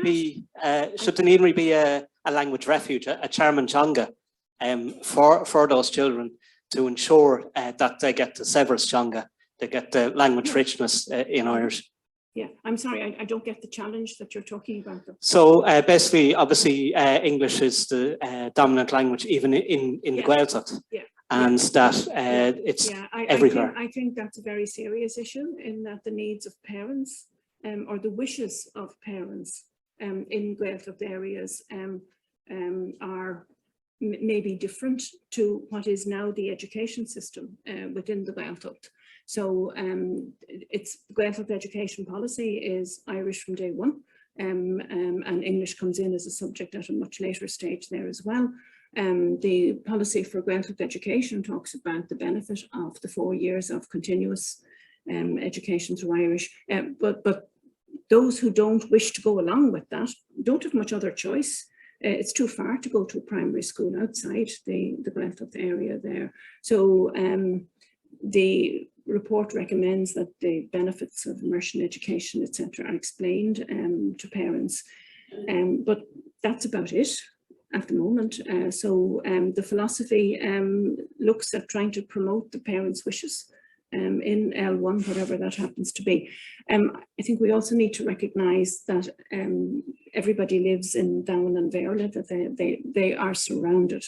be a language refuge, a Charmanchanga, for those children, to ensure that they get the Severus Changa, they get the language richness in Irish? Yeah, I'm sorry, I don't get the challenge that you're talking about. Though. So basically, obviously, English is the dominant language even in the Gaeltacht, and that it's everywhere. I think that's a very serious issue in that the needs of parents or the wishes of parents in Gaeltacht areas are maybe different to what is now the education system within the Gaeltacht. So it's Gaeltacht education policy is Irish from day one, and English comes in as a subject at a much later stage there as well. The policy for Gaeltacht education talks about the benefit of the 4 years of continuous education through Irish, but those who don't wish to go along with that don't have much other choice. It's too far to go to a primary school outside the Gaeltacht area there. So the report recommends that the benefits of immersion education, etc., are explained to parents, but that's about it at the moment. So the philosophy looks at trying to promote the parents' wishes in L1, whatever that happens to be. I think we also need to recognise that everybody lives in Down and Verla, that they are surrounded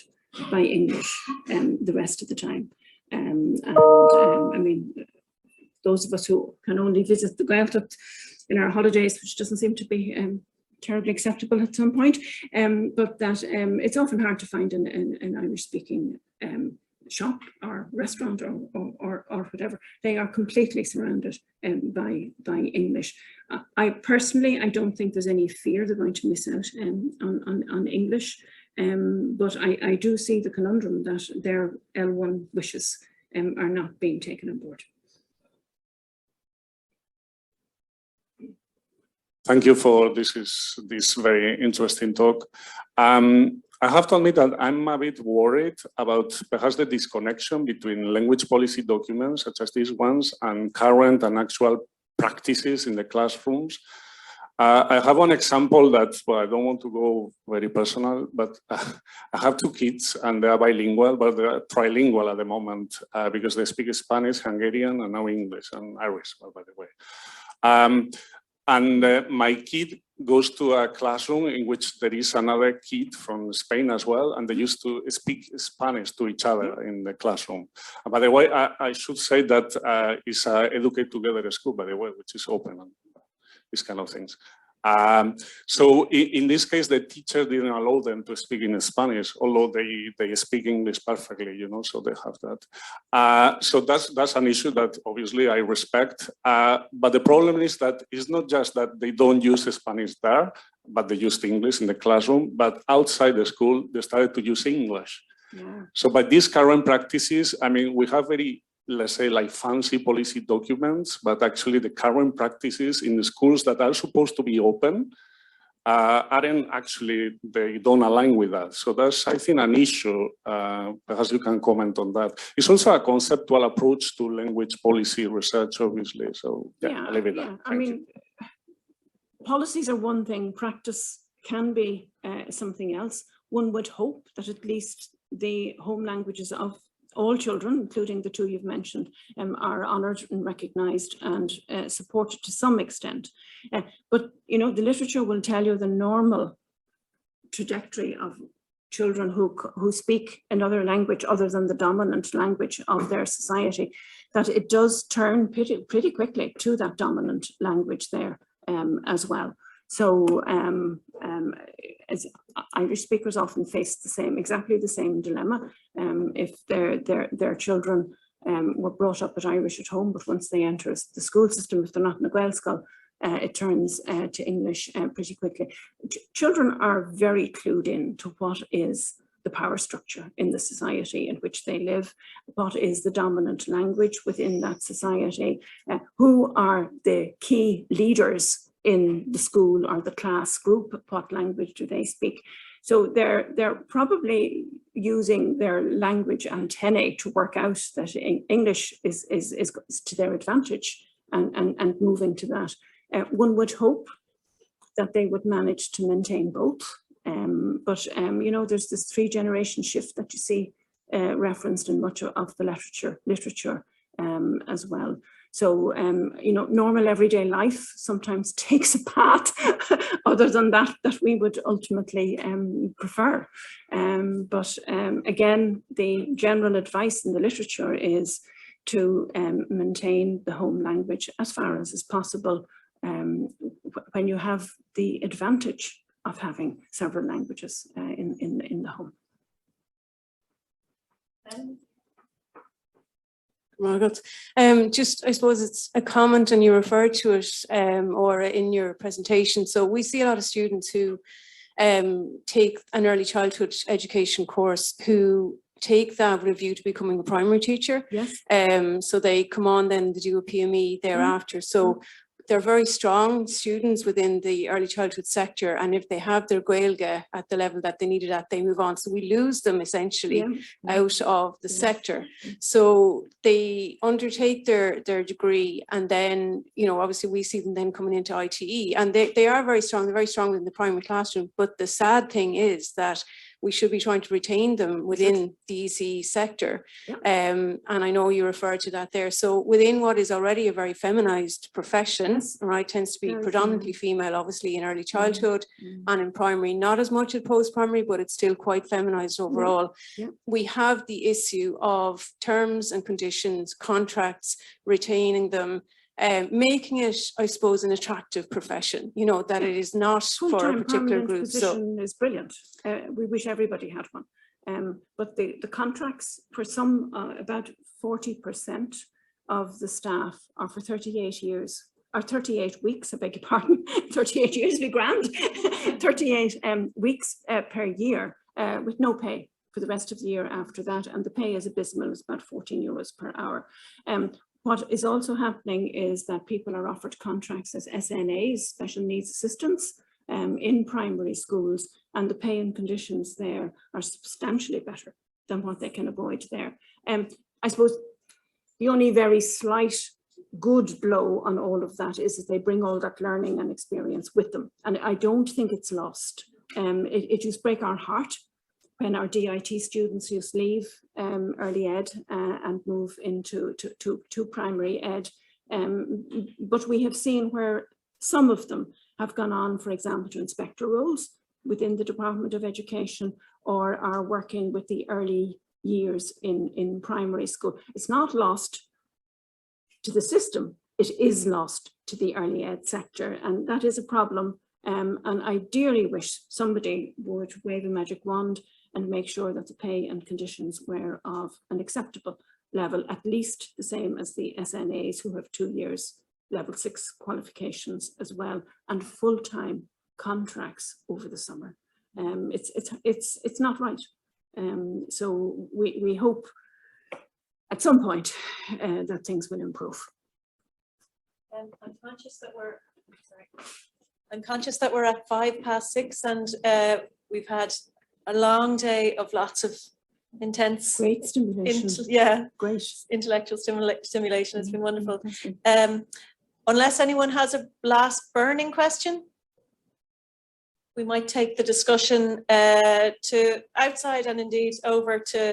by English the rest of the time. I mean, those of us who can only visit the Gaeltacht in our holidays, which doesn't seem to be terribly acceptable at some point, but that it's often hard to find an Irish-speaking shop or restaurant or whatever. They are completely surrounded by English. I personally don't think there's any fear they're going to miss out on English. But I do see the conundrum that their L1 wishes are not being taken on board. Thank you for this very interesting talk. I have to admit that I'm a bit worried about perhaps the disconnection between language policy documents such as these ones and current and actual practices in the classrooms. I have one example that, well, I don't want to go very personal, but I have 2 kids and they are bilingual, but they are trilingual at the moment because they speak Spanish, Hungarian, and now English and Irish, by the way. My kid goes to a classroom in which there is another kid from Spain as well, and they used to speak Spanish to each other in the classroom. And by the way, I should say that it's Educate Together school, by the way, which is open and these kind of things. So in this case, the teacher didn't allow them to speak in Spanish, although they speak English perfectly, you know, so they have that. So that's an issue that obviously I respect. But the problem is that it's not just that they don't use Spanish there, but they use English in the classroom, but outside the school, they started to use English. Yeah. So by these current practices, I mean, we have very, let's say, like fancy policy documents, but actually the current practices in the schools that are supposed to be open aren't actually, they don't align with that. So that's, I think, an issue. Perhaps you can comment on that. It's also a conceptual approach to language policy research, obviously. So yeah, I'll leave it there. I mean, policies are one thing, practice can be something else. One would hope that at least the home languages of all children, including the 2 you've mentioned, are honoured and recognised and supported to some extent. But, you know, the literature will tell you the normal trajectory of children who speak another language other than the dominant language of their society, that it does turn pretty quickly to that dominant language there as well. So as Irish speakers often face exactly the same dilemma. If their children were brought up with Irish at home, but once they enter the school system, if they're not in a Gaelscoil, it turns to English pretty quickly. Children are very clued in to what is the power structure in the society in which they live, what is the dominant language within that society, who are the key leaders in the school or the class group, what language do they speak. So they're probably using their language antennae to work out that English is to their advantage and moving to that. One would hope that they would manage to maintain both. But you know, there's this 3-generation shift that you see referenced in much of the literature as well. So, you know, normal everyday life sometimes takes a path other than that we would ultimately prefer. But again, the general advice in the literature is to maintain the home language as far as is possible when you have the advantage of having several languages in the home. Margaret, just I suppose it's a comment and you referred to it or in your presentation. So we see a lot of students who take an early childhood education course who take that with a view to becoming a primary teacher. Yes. So they come on, then they do a PME thereafter. So they're very strong students within the early childhood sector, and if they have their Gaeilge at the level that they needed at, they move on. So we lose them essentially out of the sector. So they undertake their degree, and then, you know, obviously we see them then coming into ITE, and they are very strong. They're very strong in the primary classroom. But the sad thing is that we should be trying to retain them within the ECE sector. And I know you referred to that there. So within what is already a very feminized profession, right, tends to be predominantly female, obviously in early childhood and in primary, not as much at post-primary, but it's still quite feminized overall. We have the issue of terms and conditions, contracts, retaining them, making it, I suppose, an attractive profession, you know, that it is not for a particular group. So is brilliant. We wish everybody had one. But the contracts for some, about 40% of the staff are for 38 years, or 38 weeks, I beg your pardon, 38 years be grand, 38 weeks per year with no pay for the rest of the year after that. And the pay is abysmal, it's about 14 euros per hour. What is also happening is that people are offered contracts as SNAs, special needs assistants, in primary schools, and the pay and conditions there are substantially better than what they can avoid there. I suppose the only very slight good blow on all of that is that they bring all that learning and experience with them. And I don't think it's lost. It just breaks our heart when our DIT students just leave early ed and move into to primary ed. But we have seen where some of them have gone on, for example, to inspector roles within the Department of Education, or are working with the early years in primary school. It's not lost to the system, it is lost to the early ed sector, and that is a problem. And I dearly wish somebody would wave a magic wand and make sure that the pay and conditions were of an acceptable level, at least the same as the SNAs who have 2 years level 6 qualifications as well, and full-time contracts over the summer. It's not right. So we hope at some point that things will improve. I'm conscious that we're at 6:05, and we've had a long day of lots of intense, great stimulation. Great intellectual stimulation. It's been wonderful. Fantastic. Unless anyone has a last burning question, we might take the discussion to outside and indeed over to